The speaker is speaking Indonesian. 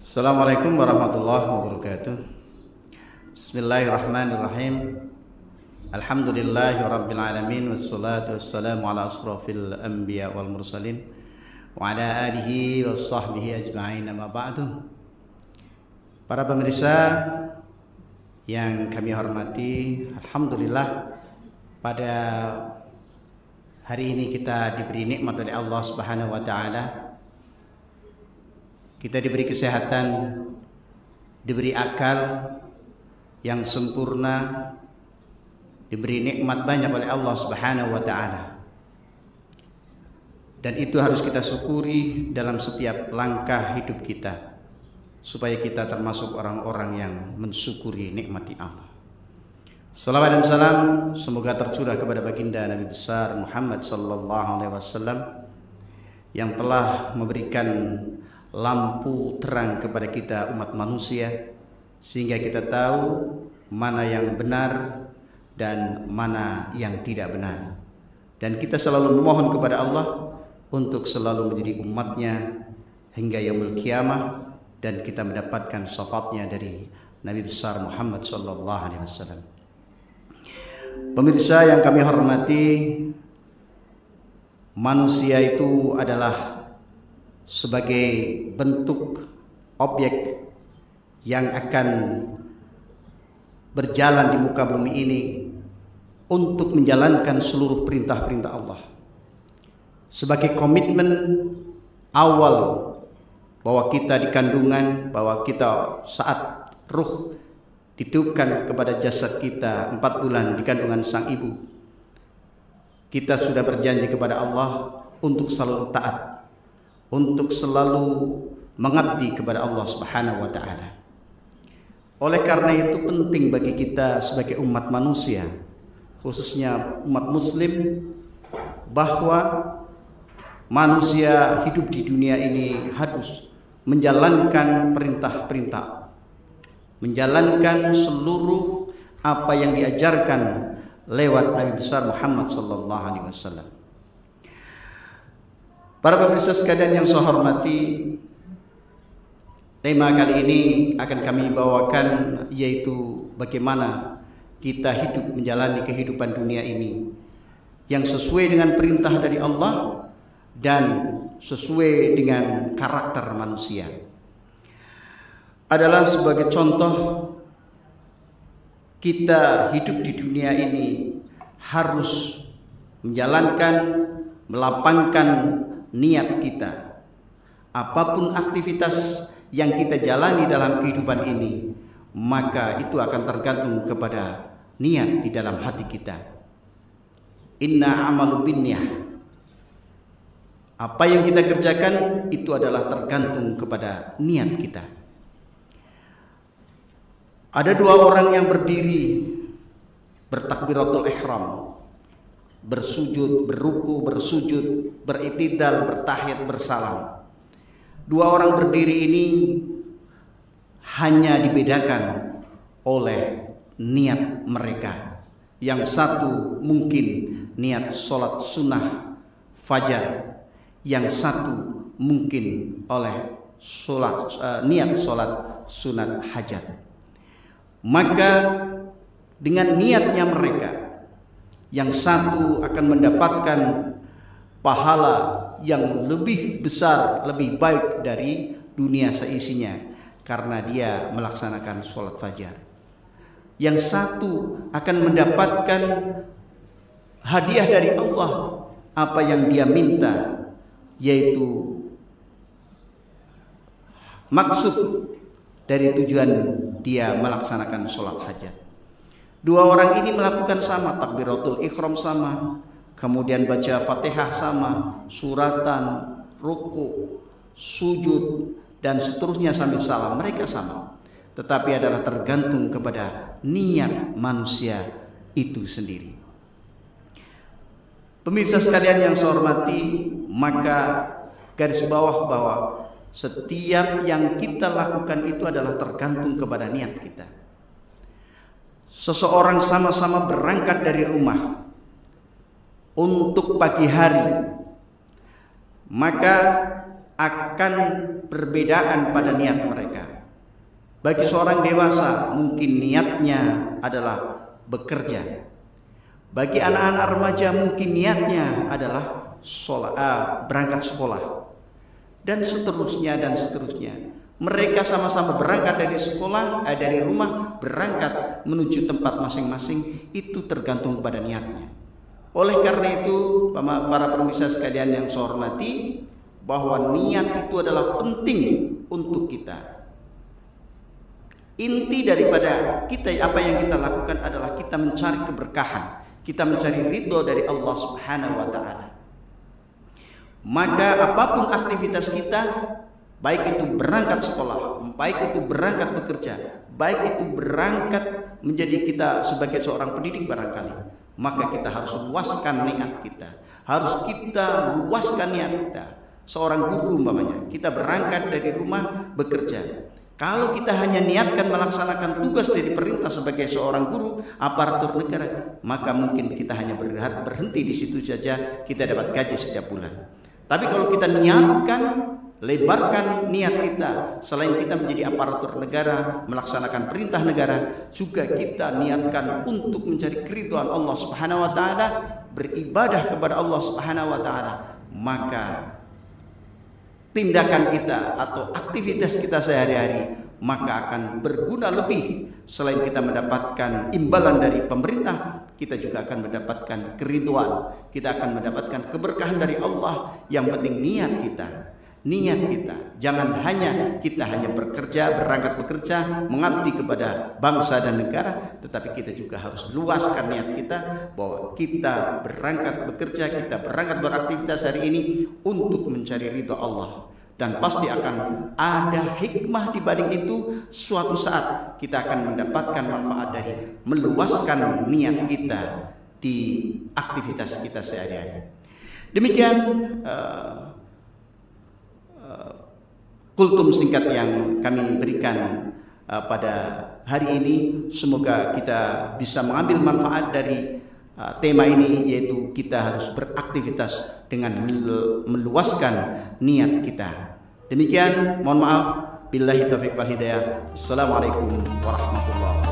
Assalamualaikum warahmatullahi wabarakatuh. Bismillahirrahmanirrahim. Alhamdulillahi rabbil alamin, wassalatu wassalamu ala asrafil anbiya wal mursalin wa ala alihi wa sahbihi ajma'in, amma ba'du. Para pemirsa yang kami hormati, alhamdulillah pada hari ini kita diberi nikmat oleh Allah Subhanahu wa taala. Kita diberi kesehatan, diberi akal yang sempurna, diberi nikmat banyak oleh Allah Subhanahu wa taala. Dan itu harus kita syukuri dalam setiap langkah hidup kita, supaya kita termasuk orang-orang yang mensyukuri nikmati Allah. Salawat dan salam semoga tercurah kepada baginda Nabi besar Muhammad sallallahu alaihi wasallam yang telah memberikan lampu terang kepada kita umat manusia, sehingga kita tahu mana yang benar dan mana yang tidak benar. Dan kita selalu memohon kepada Allah untuk selalu menjadi umatnya hingga yaumul kiamah, dan kita mendapatkan syafaatnya dari Nabi besar Muhammad sallallahu alaihi wasallam. Pemirsa yang kami hormati, manusia itu adalah sebagai bentuk objek yang akan berjalan di muka bumi ini untuk menjalankan seluruh perintah-perintah Allah. Sebagai komitmen awal bahwa kita di kandungan, bahwa kita saat ruh ditiupkan kepada jasad kita 4 bulan di kandungan sang ibu, kita sudah berjanji kepada Allah untuk selalu taat, untuk selalu mengabdi kepada Allah Subhanahu wa taala. Oleh karena itu penting bagi kita sebagai umat manusia, khususnya umat muslim, bahwa manusia hidup di dunia ini harus menjalankan perintah-perintah, menjalankan seluruh apa yang diajarkan lewat Nabi besar Muhammad sallallahu alaihi wasallam. Para pemirsa sekalian yang saya hormati, tema kali ini akan kami bawakan yaitu bagaimana kita hidup menjalani kehidupan dunia ini yang sesuai dengan perintah dari Allah dan sesuai dengan karakter manusia. Adalah sebagai contoh, kita hidup di dunia ini harus menjalankan, melapangkan niat kita. Apapun aktivitas yang kita jalani dalam kehidupan ini, maka itu akan tergantung kepada niat di dalam hati kita. Inna amalu binniyah. Apa yang kita kerjakan itu adalah tergantung kepada niat kita. Ada 2 orang yang berdiri bertakbiratul ihram, bersujud, berruku, bersujud, beritidal, bertahiyat, bersalam. 2 orang berdiri ini hanya dibedakan oleh niat mereka. Yang satu mungkin niat sholat sunnah fajar, yang satu mungkin oleh niat sholat sunat hajat. Maka dengan niatnya mereka, yang satu akan mendapatkan pahala yang lebih besar, lebih baik dari dunia seisinya, karena dia melaksanakan sholat fajar. Yang satu akan mendapatkan hadiah dari Allah, apa yang dia minta, yaitu maksud dari tujuan dia melaksanakan sholat hajat. 2 orang ini melakukan sama, takbiratul ihram sama, kemudian baca Fatihah sama, suratan, ruku, sujud, dan seterusnya sambil salam, mereka sama. Tetapi adalah tergantung kepada niat manusia itu sendiri. Pemirsa sekalian yang saya hormati, maka garis bawah bahwa setiap yang kita lakukan itu adalah tergantung kepada niat kita. Seseorang sama-sama berangkat dari rumah untuk pagi hari, maka akan perbedaan pada niat mereka. Bagi seorang dewasa mungkin niatnya adalah bekerja. Bagi anak-anak remaja mungkin niatnya adalah berangkat sekolah. Dan seterusnya dan seterusnya. Mereka sama-sama berangkat dari sekolah, dari rumah, berangkat menuju tempat masing-masing. Itu tergantung pada niatnya. Oleh karena itu, para pemirsa sekalian yang saya hormati, bahwa niat itu adalah penting untuk kita. Inti daripada kita, apa yang kita lakukan adalah kita mencari keberkahan, kita mencari ridho dari Allah Subhanahu wa Ta'ala. Maka apapun aktivitas kita, baik itu berangkat sekolah, baik itu berangkat bekerja, baik itu berangkat menjadi kita sebagai seorang pendidik barangkali, maka kita harus luaskan niat kita, harus kita luaskan niat kita. Seorang guru umpamanya, kita berangkat dari rumah bekerja. Kalau kita hanya niatkan melaksanakan tugas dari perintah sebagai seorang guru, aparatur negara, maka mungkin kita hanya berhenti di situ saja, kita dapat gaji setiap bulan. Tapi kalau kita niatkan, lebarkan niat kita, selain kita menjadi aparatur negara, melaksanakan perintah negara, juga kita niatkan untuk mencari keridhaan Allah Subhanahu wa Ta'ala, beribadah kepada Allah Subhanahu wa Ta'ala, maka tindakan kita atau aktivitas kita sehari-hari maka akan berguna lebih. Selain kita mendapatkan imbalan dari pemerintah, kita juga akan mendapatkan keridhaan, kita akan mendapatkan keberkahan dari Allah. Yang penting niat kita, jangan hanya kita bekerja, berangkat bekerja, mengabdi kepada bangsa dan negara, tetapi kita juga harus luaskan niat kita bahwa kita berangkat bekerja, kita berangkat beraktivitas hari ini untuk mencari ridha Allah. Dan pasti akan ada hikmah di balik itu. Suatu saat kita akan mendapatkan manfaat dari meluaskan niat kita di aktivitas kita sehari-hari. Demikian kultum singkat yang kami berikan pada hari ini. Semoga kita bisa mengambil manfaat dari tema ini, yaitu kita harus beraktivitas dengan meluaskan niat kita. Demikian, mohon maaf. Billahi taufiq wal hidayah. Assalamualaikum warahmatullahi wabarakatuh.